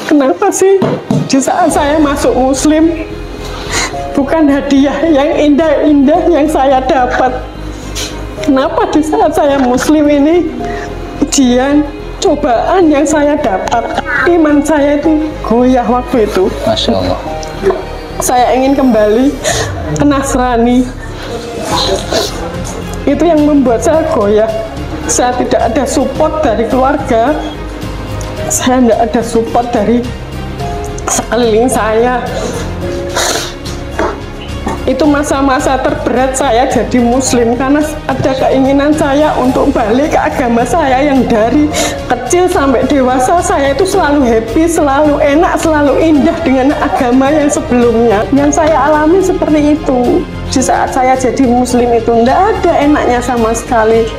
kenapa sih di saat saya masuk Muslim bukan hadiah yang indah-indah yang saya dapat? Kenapa di saat saya Muslim ini ujian, cobaan yang saya dapat? Iman saya itu goyah waktu itu. Masya Allah. Saya ingin kembali ke Nasrani. Itu yang membuat saya goyah. Saya tidak ada support dari keluarga, saya tidak ada support dari sekeliling saya. Itu masa-masa terberat saya jadi Muslim, karena ada keinginan saya untuk balik ke agama saya yang dari kecil sampai dewasa saya itu selalu happy, selalu enak, selalu indah dengan agama yang sebelumnya. Yang saya alami seperti itu. Di saat saya jadi Muslim itu tidak ada enaknya sama sekali.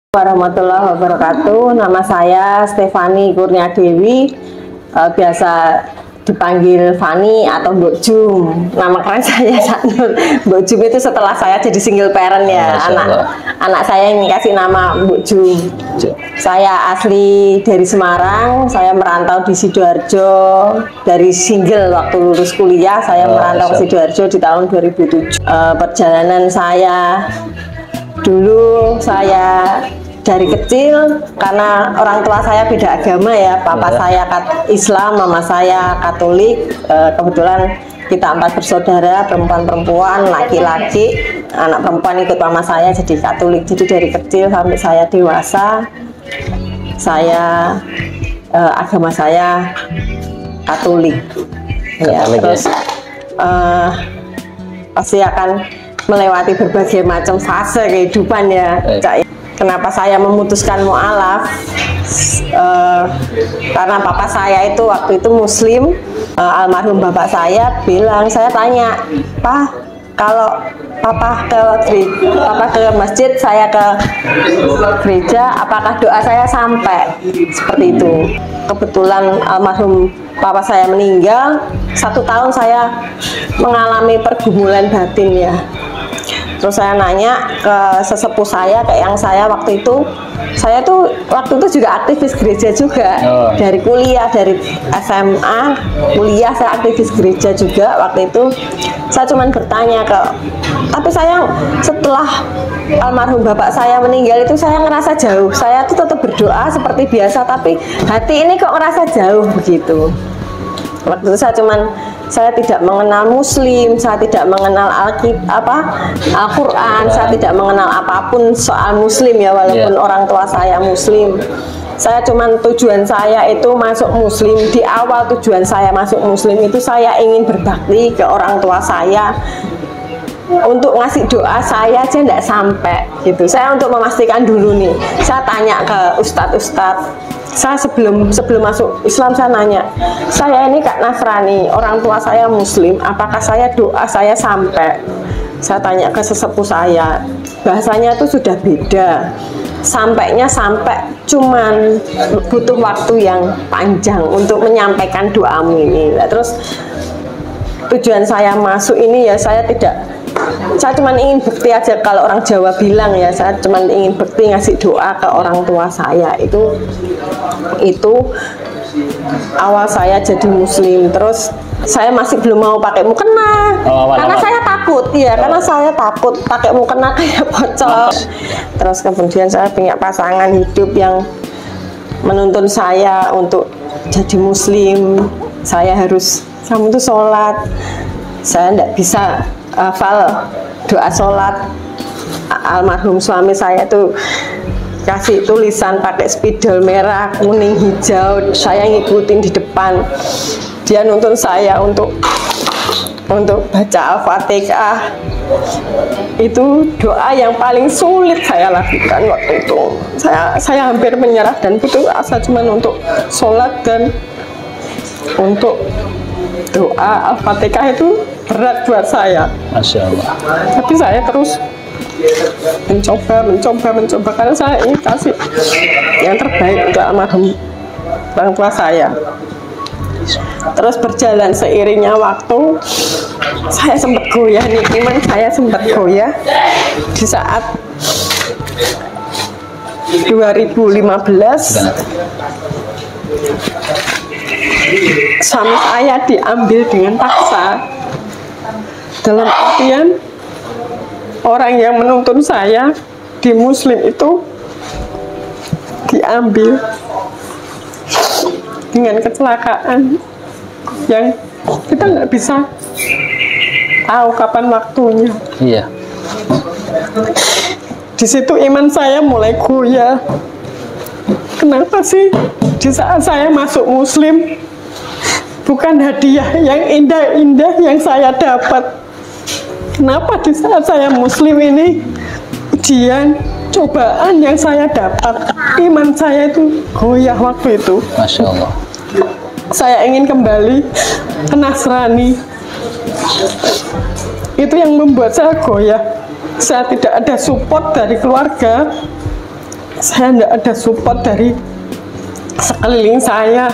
Warahmatullahi wabarakatuh. Nama saya Stefani Kurnia Dewi, biasa dipanggil Fani atau Mbok Jum. Nama keren saya Sanur. Mbok Jum itu setelah saya jadi single parent ya. Anak saya yang kasih nama Mbok Jum. Saya asli dari Semarang, saya merantau di Sidoarjo. Dari single waktu lulus kuliah saya merantau ke Sidoarjo di tahun 2007. Perjalanan saya dulu, saya dari kecil, karena orang tua saya beda agama ya, papa saya Islam, mama saya Katolik. Kebetulan kita 4 bersaudara, perempuan-perempuan, laki-laki. Anak perempuan ikut mama saya jadi Katolik. Jadi dari kecil sampai saya dewasa, saya agama saya Katolik. Ya, terus pasti akan melewati berbagai macam fase kehidupan ya. Kenapa saya memutuskan mu'alaf? Karena papa saya itu waktu itu Muslim. Almarhum bapak saya bilang, saya tanya, "Pak, kalau papa ke masjid, saya ke gereja, apakah doa saya sampai?" Seperti itu. Kebetulan almarhum papa saya meninggal, 1 tahun saya mengalami pergumulan batin ya. Terus saya nanya ke sesepuh saya, ke yang saya waktu itu, saya tuh waktu itu juga aktivis gereja juga. Dari kuliah, dari SMA, kuliah saya aktivis gereja juga waktu itu. Saya cuma bertanya tapi saya setelah almarhum bapak saya meninggal itu saya ngerasa jauh. Saya tuh tetap berdoa seperti biasa, tapi hati ini kok ngerasa jauh begitu. Waktu itu saya tidak mengenal Muslim, saya tidak mengenal Al-Quran, saya tidak mengenal apapun soal Muslim ya, walaupun orang tua saya Muslim. Saya tujuan saya itu masuk Muslim. Di awal tujuan saya masuk Muslim itu saya ingin berbakti ke orang tua saya. Untuk ngasih doa saya aja enggak sampai gitu. Saya untuk memastikan dulu nih, saya tanya ke ustadz-ustadz. Saya sebelum masuk Islam saya nanya, saya ini Kak Nasrani, orang tua saya Muslim, apakah doa saya sampai? Saya tanya ke sesepuh saya, bahasanya itu sudah beda. Sampainya cuman butuh waktu yang panjang untuk menyampaikan doamu ini. Terus tujuan saya masuk ini ya, saya cuma ingin bukti aja. Kalau orang Jawa bilang ya, saya cuma ingin bukti, ngasih doa ke orang tua saya. Itu awal saya jadi Muslim. Terus saya masih belum mau pakai mukena, karena saya takut ya, karena saya takut pakai mukena kayak pocong. Terus kemudian saya punya pasangan hidup yang menuntun saya untuk jadi Muslim. Kamu tuh sholat, saya tidak bisa hafal doa sholat. Almarhum suami saya tuh kasih tulisan pakai spidol merah, kuning, hijau, saya ngikutin di depan. Dia nuntun saya untuk baca Al-Fatihah. Itu doa yang paling sulit saya lakukan waktu itu. Saya hampir menyerah dan putus asa cuma untuk sholat, dan untuk doa Al-Fatihah itu berat buat saya. Masya Allah. Tapi saya terus mencoba karena saya ingin kasih yang terbaik untuk almarhum orang tua saya. Terus berjalan seiringnya waktu, saya sempat goyah nih, iman saya sempat goyah di saat 2015 suami saya diambil dengan paksa. Dalam artian orang yang menuntun saya di Muslim itu diambil dengan kecelakaan yang kita nggak bisa tahu kapan waktunya. Iya. Di situ iman saya mulai goyah. Kenapa sih di saat saya masuk Muslim bukan hadiah yang indah-indah yang saya dapat? Kenapa di saat saya Muslim ini ujian, cobaan yang saya dapat? Iman saya itu goyah waktu itu. Masya Allah. Saya ingin kembali ke Nasrani. Itu yang membuat saya goyah. Saya tidak ada support dari keluarga. Saya tidak ada support dari sekeliling saya.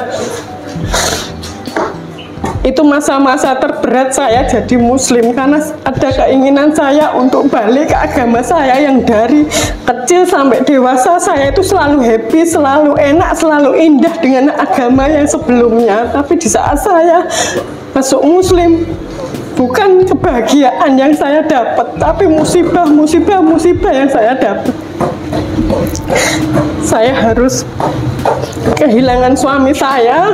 Itu masa-masa terberat saya jadi Muslim karena ada keinginan saya untuk balik ke agama saya yang dari kecil sampai dewasa saya itu selalu happy, selalu enak, selalu indah dengan agama yang sebelumnya. Tapi di saat saya masuk Muslim, bukan kebahagiaan yang saya dapat, tapi musibah yang saya dapat. Saya harus kehilangan suami saya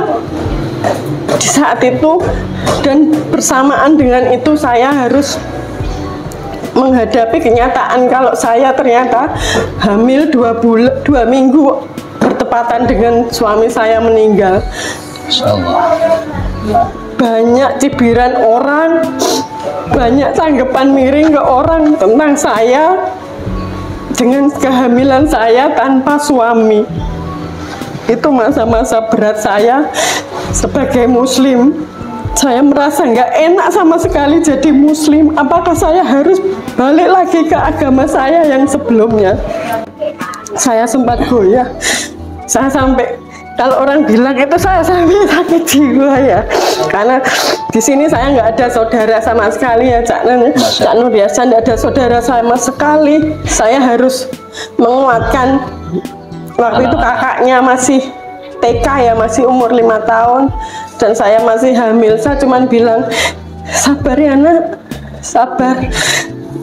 di saat itu, dan bersamaan dengan itu saya harus menghadapi kenyataan kalau saya ternyata hamil 2 minggu bertepatan dengan suami saya meninggal. Banyak cibiran orang, banyak tanggapan miring ke orang tentang saya dengan kehamilan saya tanpa suami. Itu masa-masa berat saya sebagai Muslim. Saya merasa nggak enak sama sekali jadi Muslim. Apakah saya harus balik lagi ke agama saya yang sebelumnya? Saya sempat goyah. Saya sampai, kalau orang bilang itu saya sampai sakit jiwa ya. Karena di sini saya nggak ada saudara sama sekali ya, Cak Nur biasa nggak ada saudara sama sekali. Saya harus menguatkan. Waktu itu kakaknya masih TK ya, masih umur 5 tahun, dan saya masih hamil. Saya cuman bilang, sabar ya nak, sabar,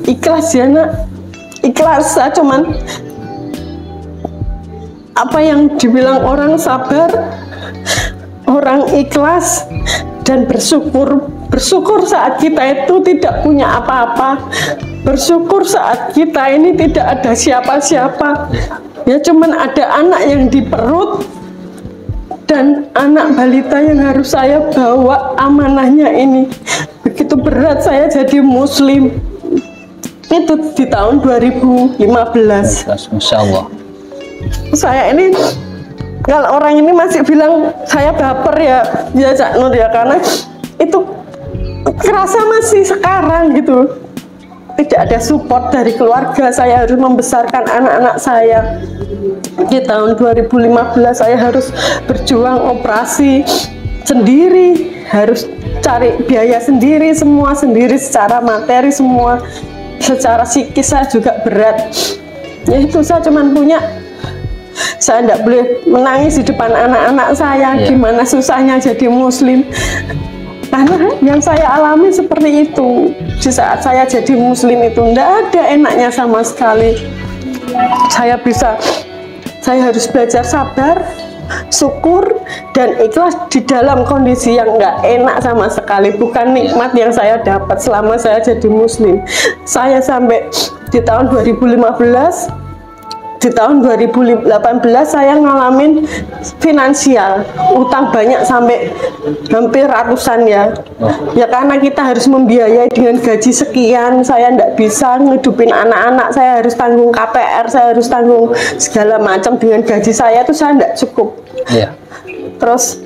ikhlas ya nak, ikhlas. Saya cuman, apa yang dibilang orang sabar, orang ikhlas, dan bersyukur saat kita itu tidak punya apa-apa, bersyukur saat kita ini tidak ada siapa-siapa. Ya cuman ada anak yang di perut dan anak balita yang harus saya bawa amanahnya ini. Begitu berat saya jadi Muslim. Itu di tahun 2015. Masya Allah. Saya ini, kalau orang ini masih bilang saya baper ya Cak Nur ya, karena itu kerasa masih sekarang gitu. Tidak ada support dari keluarga, saya harus membesarkan anak-anak saya. Di tahun 2015 saya harus berjuang operasi sendiri, harus cari biaya sendiri, semua sendiri, secara materi semua, secara psikis saya juga berat. Ya itu saya cuman punya, saya tidak boleh menangis di depan anak-anak saya, gimana susahnya jadi Muslim. Karena yang saya alami seperti itu. Di saat saya jadi Muslim itu tidak ada enaknya sama sekali. Saya harus belajar sabar, syukur, dan ikhlas di dalam kondisi yang nggak enak sama sekali. Bukan nikmat yang saya dapat selama saya jadi Muslim. Saya sampai di tahun 2015, di tahun 2018 saya ngalamin finansial, utang banyak sampai hampir ratusan ya. Ya karena kita harus membiayai dengan gaji sekian, saya tidak bisa ngehidupin anak-anak, saya harus tanggung KPR, saya harus tanggung segala macam dengan gaji saya itu saya tidak cukup. Terus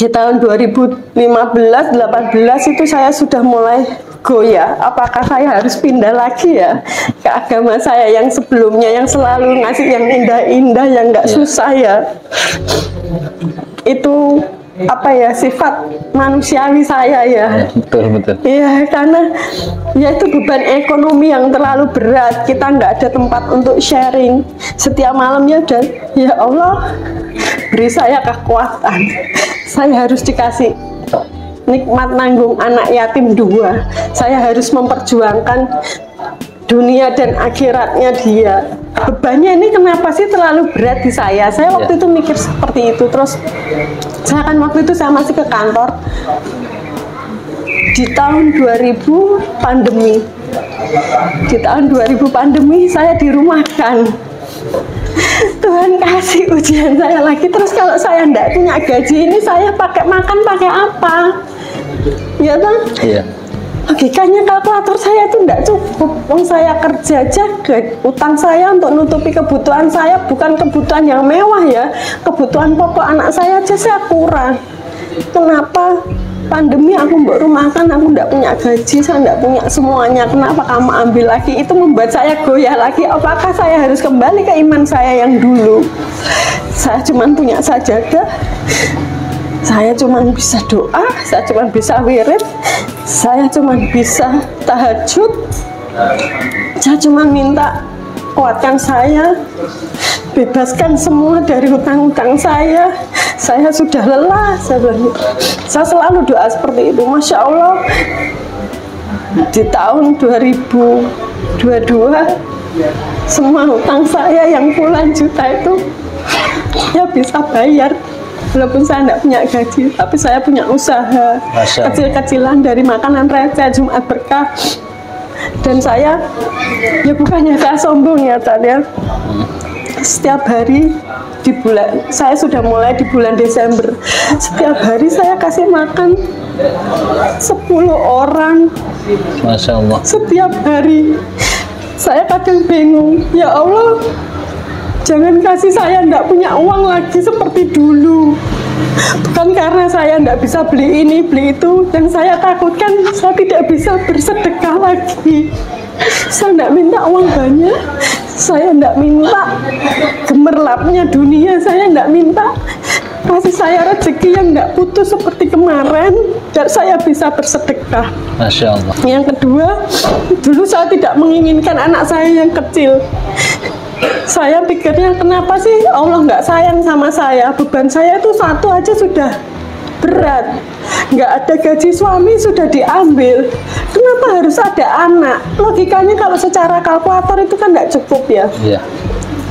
di tahun 2015-18 itu saya sudah mulai goyah, apakah saya harus pindah lagi ya ke agama saya yang sebelumnya, yang selalu ngasih yang indah-indah, yang nggak susah ya. Itu apa ya, sifat manusiawi saya ya. Betul, betul. Iya, karena ya itu beban ekonomi yang terlalu berat. Kita nggak ada tempat untuk sharing. Setiap malamnya dan ya Allah beri saya kekuatan. Saya harus dikasih nikmat nanggung anak yatim 2. Saya harus memperjuangkan dunia dan akhiratnya dia. Bebannya ini kenapa sih terlalu berat di saya? Saya waktu itu mikir seperti itu. Terus saya kan waktu itu saya masih ke kantor di tahun 2000 pandemi. Di tahun 2000 pandemi saya dirumahkan. Tuhan kasih ujian saya lagi. Terus kalau saya enggak punya gaji ini, saya pakai makan pakai apa? Ya kan? Iya. Logikanya kalkulator saya itu enggak cukup. Wong saya kerja aja, utang saya untuk nutupi kebutuhan saya, bukan kebutuhan yang mewah ya, kebutuhan pokok anak saya aja saya kurang. Kenapa pandemi aku mbok rumahkan, aku enggak punya gaji, saya enggak punya semuanya, kenapa kamu ambil lagi? Itu membuat saya goyah lagi. Apakah saya harus kembali ke iman saya yang dulu? Saya cuma punya sajadah, saya cuma bisa doa, saya cuma bisa wirid, saya cuma bisa tahajud, saya cuma minta kuatkan saya, bebaskan semua dari hutang-hutang saya sudah lelah, saya selalu doa seperti itu. Masya Allah, di tahun 2022 semua hutang saya yang puluhan juta itu ya bisa bayar. Walaupun saya tidak punya gaji, tapi saya punya usaha kecil-kecilan dari makanan receh, Jumat Berkah. Dan saya, ya bukannya saya sombong ya, ya. Setiap hari di bulan, saya sudah mulai di bulan Desember. Setiap hari saya kasih makan 10 orang. Masya Allah. Setiap hari. Saya kadang bingung, ya Allah, jangan kasih saya enggak punya uang lagi seperti dulu. Bukan karena saya enggak bisa beli ini, beli itu. Yang saya takutkan, saya tidak bisa bersedekah lagi. Saya enggak minta uang banyak, saya enggak minta gemerlapnya dunia, saya enggak minta. Kasih saya rezeki yang enggak putus seperti kemarin, dan saya bisa bersedekah. Masya Allah. Yang kedua, dulu saya tidak menginginkan anak saya yang kecil. Saya pikirnya, kenapa sih Allah nggak sayang sama saya? Beban saya itu satu aja sudah berat. Nggak ada gaji suami sudah diambil. Kenapa harus ada anak? Logikanya kalau secara kalkulator itu kan nggak cukup ya. Iya.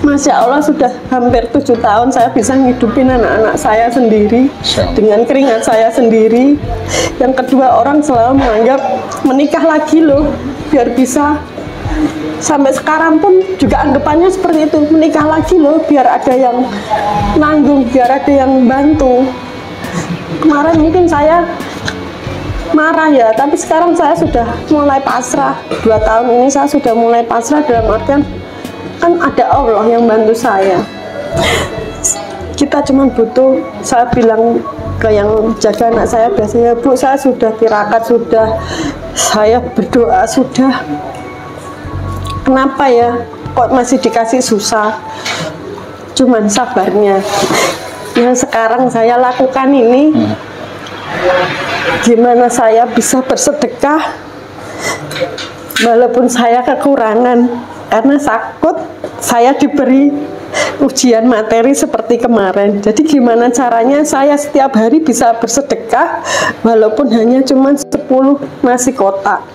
Masya Allah, sudah hampir 7 tahun saya bisa ngidupin anak-anak saya sendiri dengan keringat saya sendiri. Yang kedua, orang selalu menganggap menikah lagi loh biar bisa. Sampai sekarang pun juga anggapannya seperti itu, menikah lagi loh biar ada yang nanggung, biar ada yang bantu. Kemarin mungkin saya marah ya, tapi sekarang saya sudah mulai pasrah. 2 tahun ini saya sudah mulai pasrah, dalam artian kan ada Allah yang bantu saya. Kita cuma butuh, saya bilang ke yang jaga anak saya biasanya, Bu, saya sudah tirakat, sudah saya berdoa, sudah, kenapa ya kok masih dikasih susah? Cuman sabarnya. Yang sekarang saya lakukan ini, gimana saya bisa bersedekah walaupun saya kekurangan, karena takut saya diberi ujian materi seperti kemarin. Jadi gimana caranya saya setiap hari bisa bersedekah walaupun hanya cuma 10 nasi kotak,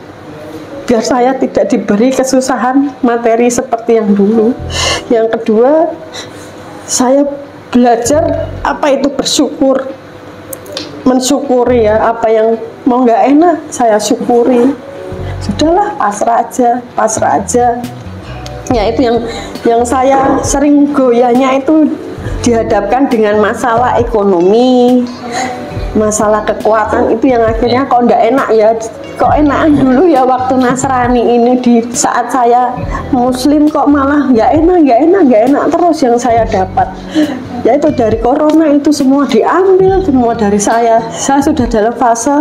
biar saya tidak diberi kesusahan materi seperti yang dulu. Yang kedua, saya belajar apa itu bersyukur, mensyukuri ya, apa yang mau nggak enak saya syukuri. Sudahlah, pasrah aja. Ya itu yang saya sering goyahnya itu dihadapkan dengan masalah ekonomi, masalah kekuatan, itu yang akhirnya kok nggak enak ya. Kok enakan dulu ya waktu Nasrani ini, di saat saya Muslim kok malah nggak enak terus yang saya dapat. Yaitu dari corona itu semua diambil, semua dari saya sudah dalam fase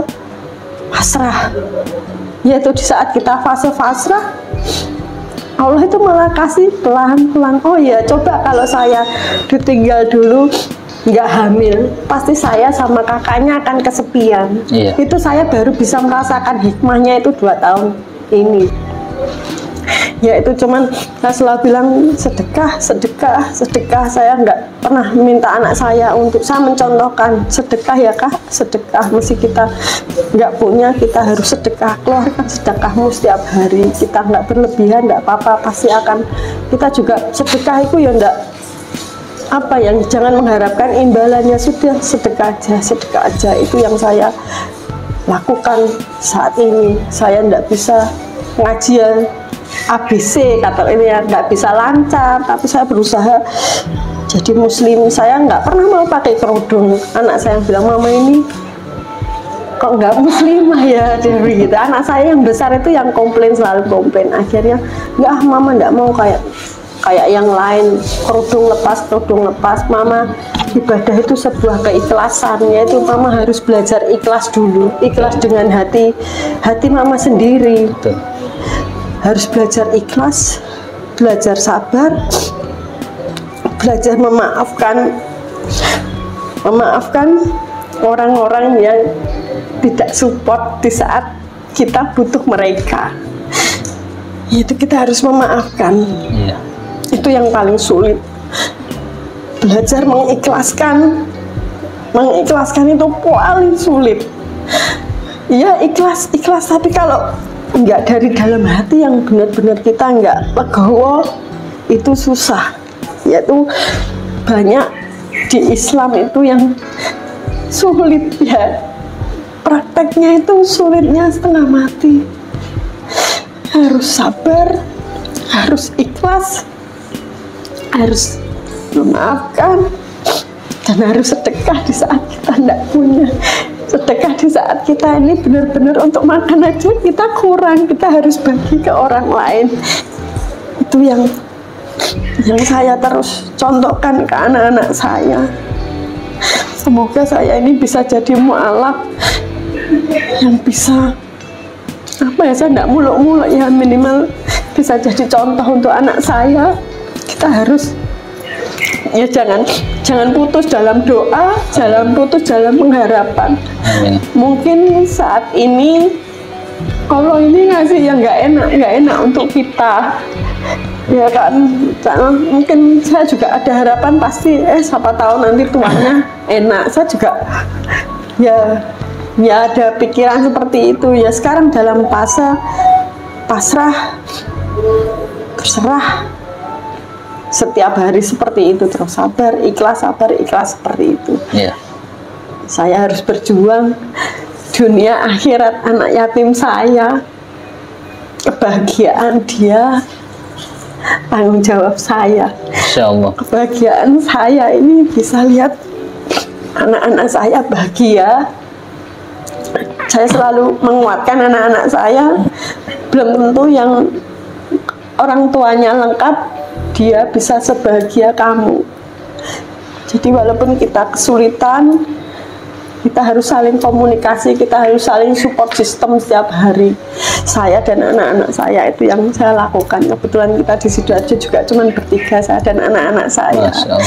pasrah. Yaitu di saat kita fase pasrah, Allah itu malah kasih pelan-pelan. Oh ya, coba kalau saya ditinggal dulu nggak hamil, pasti saya sama kakaknya akan kesepian. Iya. Itu saya baru bisa merasakan hikmahnya itu 2 tahun ini. Ya itu cuman saya selalu bilang sedekah, sedekah, sedekah. Saya nggak pernah minta anak saya untuk, saya mencontohkan sedekah ya kak, sedekah. Mesti kita nggak punya, kita harus sedekah, keluarkan sedekahmu setiap hari. Kita nggak berlebihan, nggak apa-apa, pasti akan kita juga sedekah itu ya nggak apa yang jangan mengharapkan imbalannya, sudah sedekah aja. Itu yang saya lakukan saat ini. Saya nggak bisa pengajian ABC kata ini ya, nggak bisa lancar, tapi saya berusaha jadi muslim. Saya nggak pernah mau pakai kerudung. Anak saya yang bilang, mama ini kok nggak muslimah ya, Dewi gitu. Anak saya yang besar itu yang komplain, selalu komplain. Akhirnya ya mama nggak mau kayak yang lain, kerudung lepas. Mama, ibadah itu sebuah keikhlasan, yaitu mama harus belajar ikhlas dulu, ikhlas dengan hati mama sendiri. Betul. Harus belajar ikhlas, belajar sabar, belajar memaafkan orang-orang yang tidak support di saat kita butuh mereka. Itu kita harus memaafkan. Iya. Itu yang paling sulit. Belajar mengikhlaskan itu paling sulit. Iya, ikhlas, tapi kalau enggak dari dalam hati yang benar-benar kita enggak legowo, itu susah. Yaitu banyak di Islam itu yang sulit ya, prakteknya itu sulitnya setengah mati. Harus sabar, harus ikhlas, harus memaafkan, dan harus sedekah di saat kita tidak punya. Sedekah di saat kita ini benar-benar untuk makan aja kita kurang, kita harus bagi ke orang lain. Itu yang saya terus contohkan ke anak-anak saya. Semoga saya ini bisa jadi mu'alaf yang bisa saya tidak muluk-muluk ya, minimal bisa jadi contoh untuk anak saya. Kita harus ya jangan putus dalam doa, jangan putus dalam pengharapan. Amin. Mungkin saat ini kalau ini ngasih yang nggak enak untuk kita, ya kan. Mungkin saya juga ada harapan pasti siapa tahu nanti tuannya enak. Saya juga ya ada pikiran seperti itu ya. Sekarang dalam fase pasrah, berserah. Setiap hari seperti itu, terus sabar, ikhlas seperti itu. Iya. Saya harus berjuang dunia akhirat anak yatim saya, kebahagiaan dia, tanggung jawab saya. Insya Allah. Kebahagiaan saya ini bisa lihat anak-anak saya bahagia. Saya selalu menguatkan anak-anak saya. Belum tentu yang orang tuanya lengkap dia bisa sebahagia kamu. Jadi walaupun kita kesulitan, kita harus saling komunikasi, kita harus saling support system setiap hari. Saya dan anak-anak saya itu yang saya lakukan. Kebetulan kita di Sidoarjo juga cuma bertiga, saya dan anak-anak saya. Masya Allah.